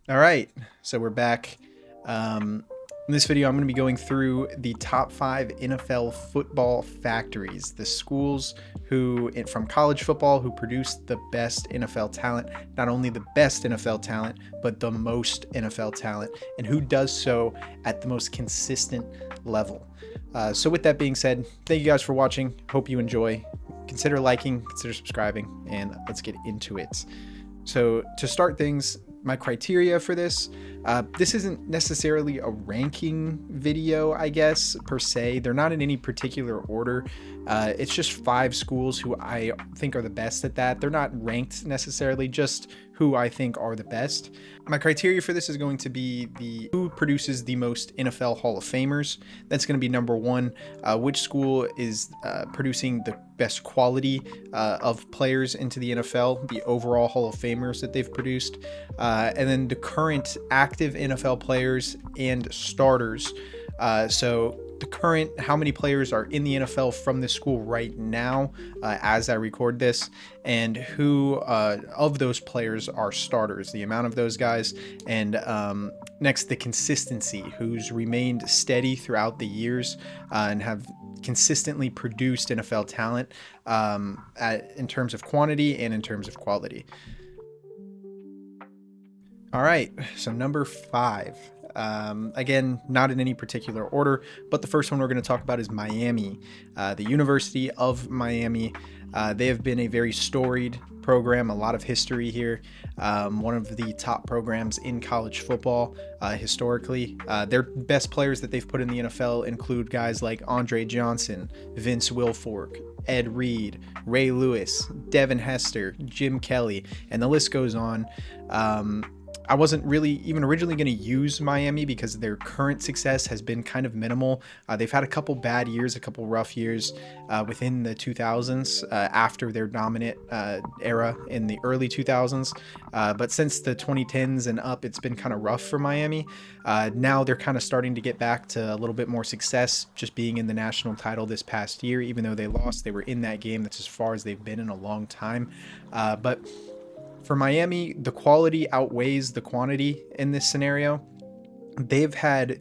All right, so we're back. In this video, I'm going to be going through the top 5 NFL football factories, the schools from college football, who produce the best NFL talent, not only the best NFL talent, but the most NFL talent, and who does so at the most consistent level. So with that being said, thank you guys for watching. Hope you enjoy. Consider liking, consider subscribing, and let's get into it. So to start things, my criteria for this isn't necessarily a ranking video, I guess, per se. They're not in any particular order. It's just 5 schools who I think are the best at that. They're not ranked necessarily, just who I think are the best. My criteria for this is going to be who produces the most NFL Hall of Famers. That's going to be number 1. Which school is producing the best quality of players into the NFL, the overall Hall of Famers that they've produced, and then the current active NFL players and starters. So the current, how many players are in the NFL from this school right now as I record this, and who of those players are starters, the amount of those guys, and next, the consistency, who's remained steady throughout the years and have consistently produced NFL talent in terms of quantity and in terms of quality. All right, so number 5. Again, not in any particular order, but the first one we're going to talk about is Miami. The University of Miami. They have been a very storied program, a lot of history here. One of the top programs in college football historically. Their best players that they've put in the NFL include guys like Andre Johnson, Vince Wilfork, Ed Reed, Ray Lewis, Devin Hester, Jim Kelly, and the list goes on. I wasn't really even originally going to use Miami because their current success has been kind of minimal. They've had a couple bad years, a couple rough years within the 2000s after their dominant era in the early 2000s. But since the 2010s and up, it's been kind of rough for Miami. Now they're kind of starting to get back to a little bit more success, just being in the national title this past year. Even though they lost, they were in that game. That's as far as they've been in a long time. But for Miami, the quality outweighs the quantity in this scenario. They've had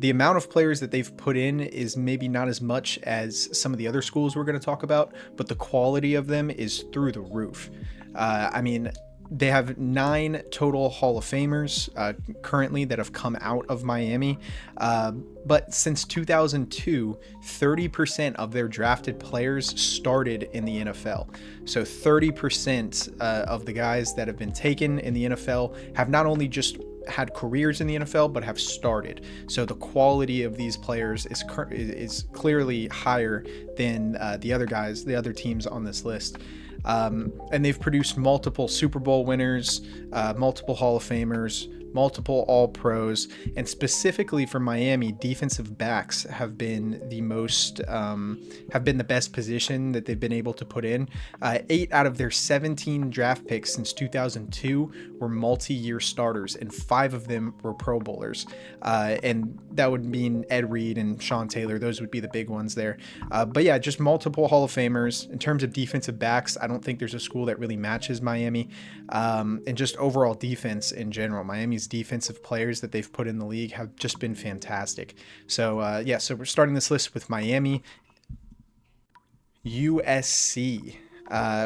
the amount of players that they've put in is maybe not as much as some of the other schools we're going to talk about, but the quality of them is through the roof. I mean, they have 9 total Hall of Famers currently that have come out of Miami. But since 2002, 30% of their drafted players started in the NFL. So 30% of the guys that have been taken in the NFL have not only just had careers in the NFL, but have started. So the quality of these players is clearly higher than the other guys, the other teams on this list. And they've produced multiple Super Bowl winners, multiple Hall of Famers, multiple All-Pros, and specifically for Miami, defensive backs have been the best position that they've been able to put in. 8 out of their 17 draft picks since 2002 were multi-year starters, and 5 of them were Pro Bowlers. And that would mean Ed Reed and Sean Taylor. Those would be the big ones there. But yeah, just multiple Hall of Famers. In terms of defensive backs, I don't think there's a school that really matches Miami. And just overall defense in general, Miami's defensive players that they've put in the league have just been fantastic. So yeah, so we're starting this list with Miami. USC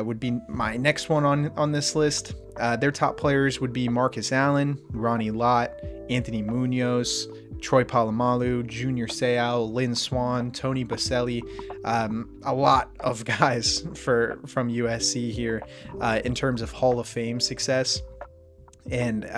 would be my next one on this list. Their top players would be Marcus Allen, Ronnie Lott, Anthony Munoz, Troy Polamalu, Junior Seau, Lynn Swann, Tony Boselli. A lot of guys from USC here in terms of Hall of Fame success. And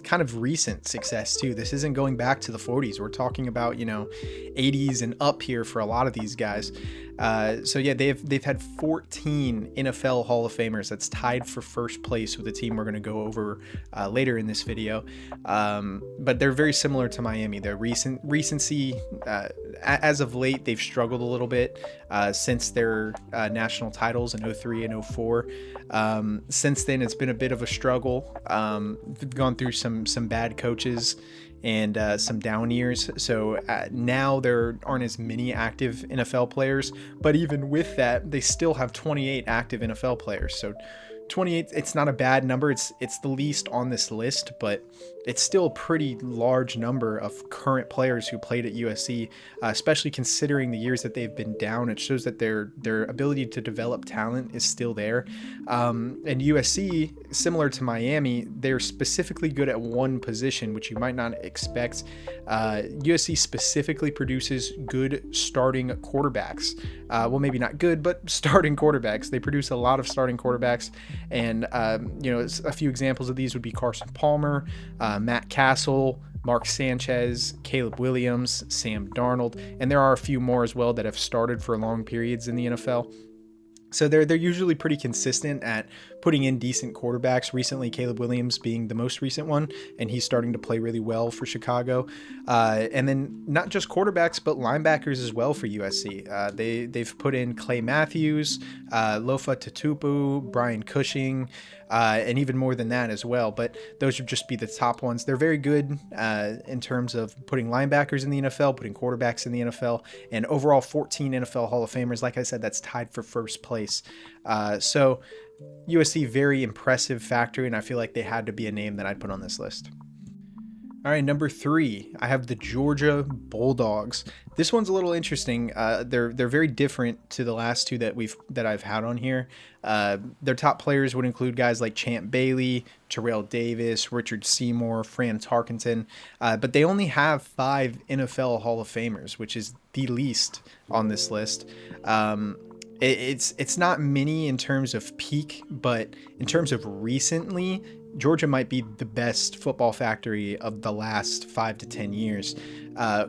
kind of recent success too. This isn't going back to the 40s. We're talking about 80s and up here for a lot of these guys. So yeah, they've had 14 NFL Hall of Famers. That's tied for first place with the team we're going to go over later in this video. But they're very similar to Miami. Their recency, as of late, they've struggled a little bit since their national titles in 03 and 04. Since then, it's been a bit of a struggle. They've gone through some bad coaches and some down years. So now there aren't as many active NFL players, but even with that, they still have 28 active NFL players. So 28, it's not a bad number. It's the least on this list, but it's still a pretty large number of current players who played at USC, especially considering the years that they've been down. It shows that their ability to develop talent is still there. And USC, similar to Miami, they're specifically good at one position, which you might not expect. USC specifically produces good starting quarterbacks. Well, maybe not good, but starting quarterbacks. They produce a lot of starting quarterbacks. And, a few examples of these would be Carson Palmer, Matt Castle, Mark Sanchez, Caleb Williams, Sam Darnold, and there are a few more as well that have started for long periods in the NFL. So they're usually pretty consistent at putting in decent quarterbacks. Recently, Caleb Williams being the most recent one, and he's starting to play really well for Chicago. And then not just quarterbacks, but linebackers as well for USC. They've put in Clay Matthews, Lofa Tatupu, Brian Cushing, and even more than that as well. But those would just be the top ones. They're very good in terms of putting linebackers in the NFL, putting quarterbacks in the NFL, and overall 14 NFL Hall of Famers. Like I said, that's tied for first place. So USC, very impressive factory, and I feel like they had to be a name that I'd put on this list. All right, number 3, I have the Georgia Bulldogs. This one's a little interesting. They're very different to the last two that I've had on here. Their top players would include guys like Champ Bailey, Terrell Davis, Richard Seymour, Fran Tarkenton, but they only have 5 NFL Hall of Famers, which is the least on this list. It's not many in terms of peak, but in terms of recently, Georgia might be the best football factory of the last 5 to 10 years.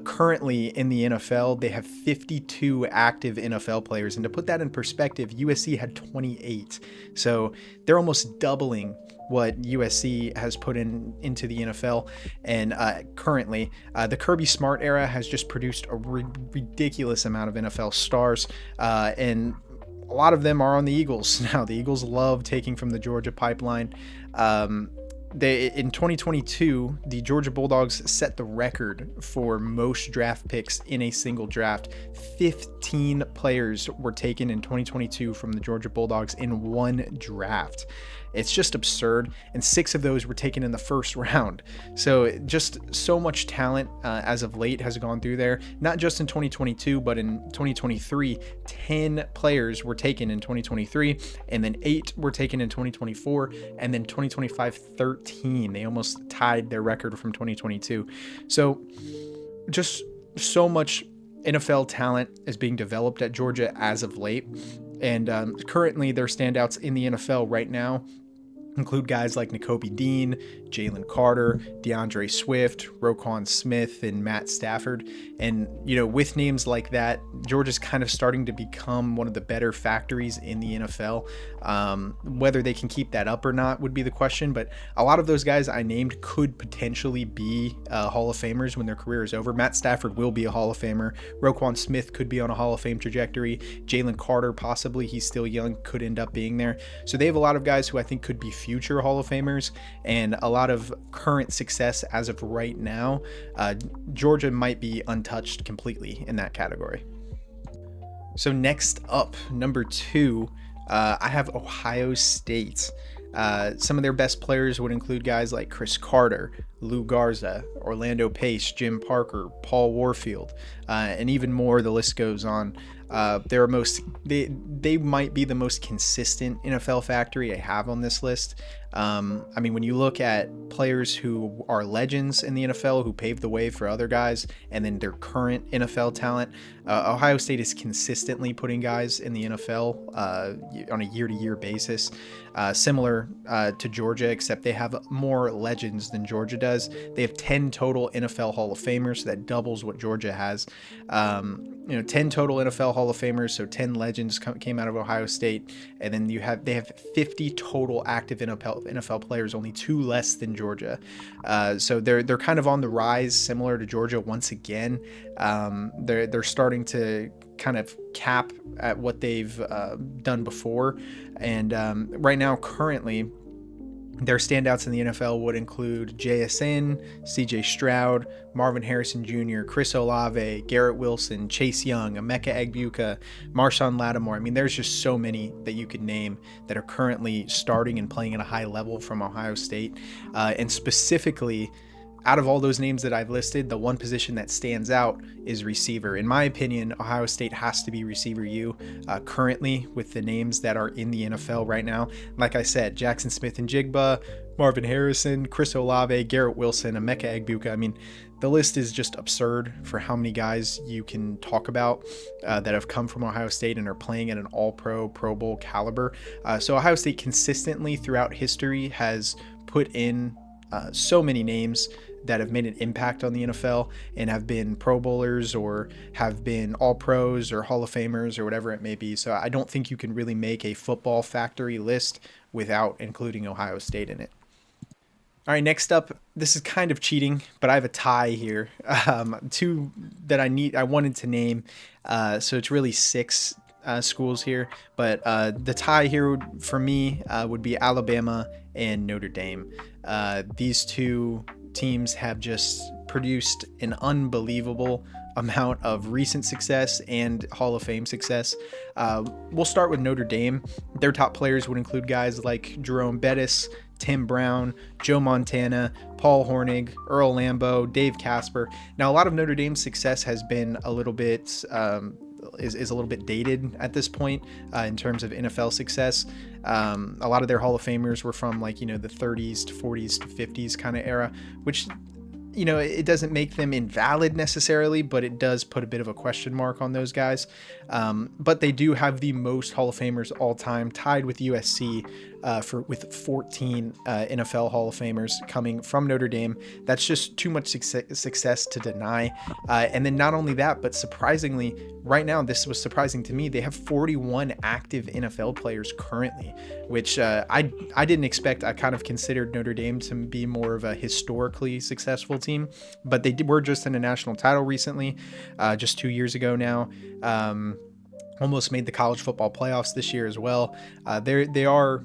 Currently in the NFL, they have 52 active NFL players. And to put that in perspective, USC had 28. So they're almost doubling what USC has put into the NFL. And currently, the Kirby Smart era has just produced a ridiculous amount of NFL stars. And a lot of them are on the Eagles now. The Eagles love taking from the Georgia pipeline. In 2022, the Georgia Bulldogs set the record for most draft picks in a single draft. 15 players were taken in 2022 from the Georgia Bulldogs in one draft. It's just absurd, and 6 of those were taken in the first round. So just so much talent as of late has gone through there, not just in 2022, but in 2023, 10 players were taken in 2023, and then 8 were taken in 2024, and then 2025, 13. They almost tied their record from 2022. So just so much NFL talent is being developed at Georgia as of late, and currently their standouts in the NFL right now include guys like Nakobe Dean, Jalen Carter, DeAndre Swift, Roquan Smith, and Matt Stafford. And, with names like that, Georgia's kind of starting to become one of the better factories in the NFL. Whether they can keep that up or not would be the question, but a lot of those guys I named could potentially be Hall of Famers when their career is over. Matt Stafford will be a Hall of Famer. Roquan Smith could be on a Hall of Fame trajectory. Jalen Carter, possibly. He's still young, could end up being there. So they have a lot of guys who I think could be future Hall of Famers, and a lot of current success as of right now. Georgia might be untouched completely in that category. So next up, number 2, I have Ohio State. Some of their best players would include guys like Chris Carter, Lou Garza, Orlando Pace, Jim Parker, Paul Warfield, and even more. The list goes on. They might be the most consistent NFL factory I have on this list. When you look at players who are legends in the NFL, who paved the way for other guys, and then their current NFL talent, Ohio State is consistently putting guys in the NFL on a year-to-year basis, similar to Georgia, except they have more legends than Georgia does. They have 10 total NFL Hall of Famers, so that doubles what Georgia has. 10 total NFL Hall of Famers, so 10 legends came out of Ohio State, and then they have 50 total active NFL players, only 2 less than Georgia. So they're kind of on the rise, similar to Georgia once again. They're starting to kind of cap at what they've done before, and right now, currently, Their standouts in the NFL would include JSN, CJ Stroud, Marvin Harrison Jr., Chris Olave, Garrett Wilson, Chase Young, Emeka Egbuka, Marshawn Lattimore. I mean, there's just so many that you could name that are currently starting and playing at a high level from Ohio State. And specifically, out of all those names that I've listed, the one position that stands out is receiver. In my opinion, Ohio State has to be receiver U currently with the names that are in the NFL right now. Like I said, Jackson Smith-Njigba, Marvin Harrison, Chris Olave, Garrett Wilson, Emeka Egbuka. I mean, the list is just absurd for how many guys you can talk about that have come from Ohio State and are playing at an all-pro, Pro Bowl caliber. So Ohio State consistently throughout history has put in so many names that have made an impact on the NFL and have been Pro Bowlers or have been All Pros or Hall of Famers or whatever it may be. So I don't think you can really make a football factory list without including Ohio State in it. All right, next up, this is kind of cheating, but I have a tie here. Two that I wanted to name. So it's really six schools here, but the tie here for me would be Alabama and Notre Dame. These two teams have just produced an unbelievable amount of recent success and Hall of Fame success. We'll start with Notre Dame. Their top players would include guys like Jerome Bettis, Tim Brown, Joe Montana, Paul Hornung, Earl Lambeau, Dave Casper. Now, a lot of Notre Dame's success has been a little bit is a little bit dated at this point in terms of NFL success. A lot of their Hall of Famers were from the 30s to 40s to 50s kind of era, which it doesn't make them invalid necessarily, but it does put a bit of a question mark on those guys. But they do have the most Hall of Famers all time, tied with USC with 14 NFL Hall of Famers coming from Notre Dame. That's just too much success to deny. And then not only that, but surprisingly, right now, this was surprising to me, they have 41 active NFL players currently, which I didn't expect. I kind of considered Notre Dame to be more of a historically successful team, but they were just in a national title recently, just 2 years ago now. Almost made the college football playoffs this year as well. They are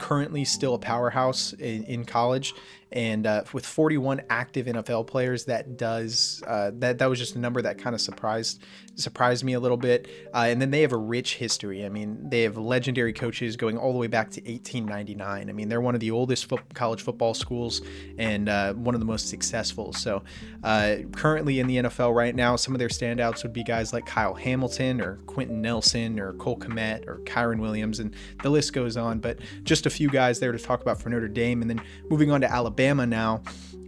currently still a powerhouse in college, and with 41 active NFL players, that was just a number that kind of surprised me a little bit. And then they have a rich history. I mean, they have legendary coaches going all the way back to 1899. I mean, they're one of the oldest college football schools and one of the most successful. So currently in the NFL right now, some of their standouts would be guys like Kyle Hamilton or Quentin Nelson or Cole Kmet or Kyron Williams, and the list goes on. But just a few guys there to talk about for Notre Dame. And then moving on to Alabama now.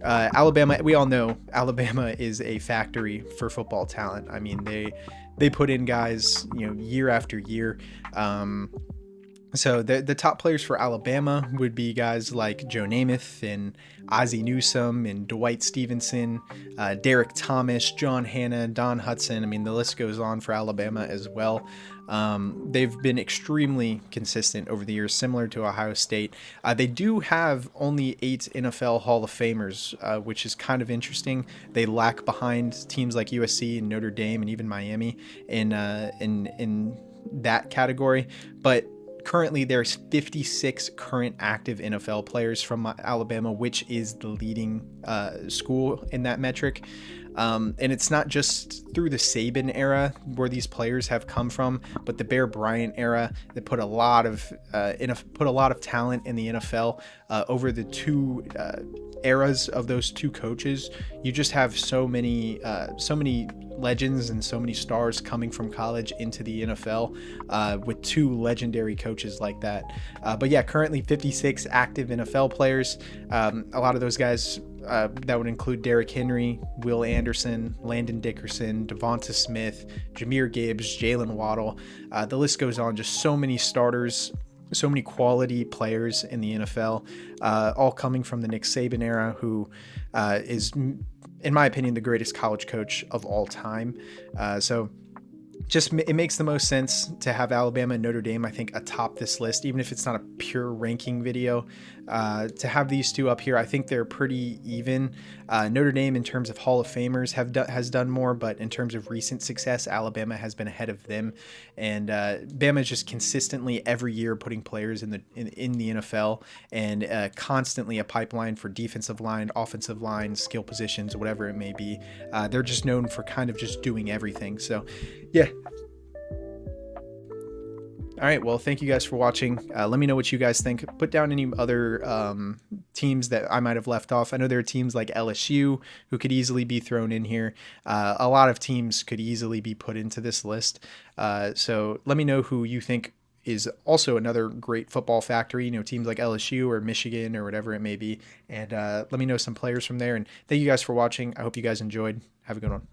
Alabama, we all know Alabama is a factory for football talent. I mean, they put in guys, year after year. So the top players for Alabama would be guys like Joe Namath and Ozzie Newsome and Dwight Stevenson, Derek Thomas, John Hanna, Don Hudson. I mean, the list goes on for Alabama as well. They've been extremely consistent over the years, similar to Ohio State. They do have only 8 NFL Hall of Famers, which is kind of interesting. They lack behind teams like USC and Notre Dame and even Miami in that category. But currently, there's 56 current active NFL players from Alabama, which is the leading school in that metric. And it's not just through the Saban era where these players have come from, but the Bear Bryant era that put a lot of talent in the NFL over the two eras of those two coaches. You just have so many legends and so many stars coming from college into the NFL with two legendary coaches like that. But yeah, currently 56 active NFL players. A lot of those guys that would include Derrick Henry, Will Anderson, Landon Dickerson, Devonta Smith, Jahmyr Gibbs, Jalen Waddle. The list goes on. Just so many starters, so many quality players in the NFL, all coming from the Nick Saban era, who is, in my opinion, the greatest college coach of all time. So just it makes the most sense to have Alabama and Notre Dame, I think, atop this list, even if it's not a pure ranking video. To have these two up here, I think they're pretty even. Notre Dame, in terms of Hall of Famers, has done more, but in terms of recent success, Alabama has been ahead of them. And Bama is just consistently every year putting players in the NFL, and constantly a pipeline for defensive line, offensive line, skill positions, whatever it may be. They're just known for kind of just doing everything. So, yeah. All right. Well, thank you guys for watching. Let me know what you guys think. Put down any other teams that I might have left off. I know there are teams like LSU who could easily be thrown in here. A lot of teams could easily be put into this list. So let me know who you think is also another great football factory, teams like LSU or Michigan or whatever it may be. And let me know some players from there. And thank you guys for watching. I hope you guys enjoyed. Have a good one.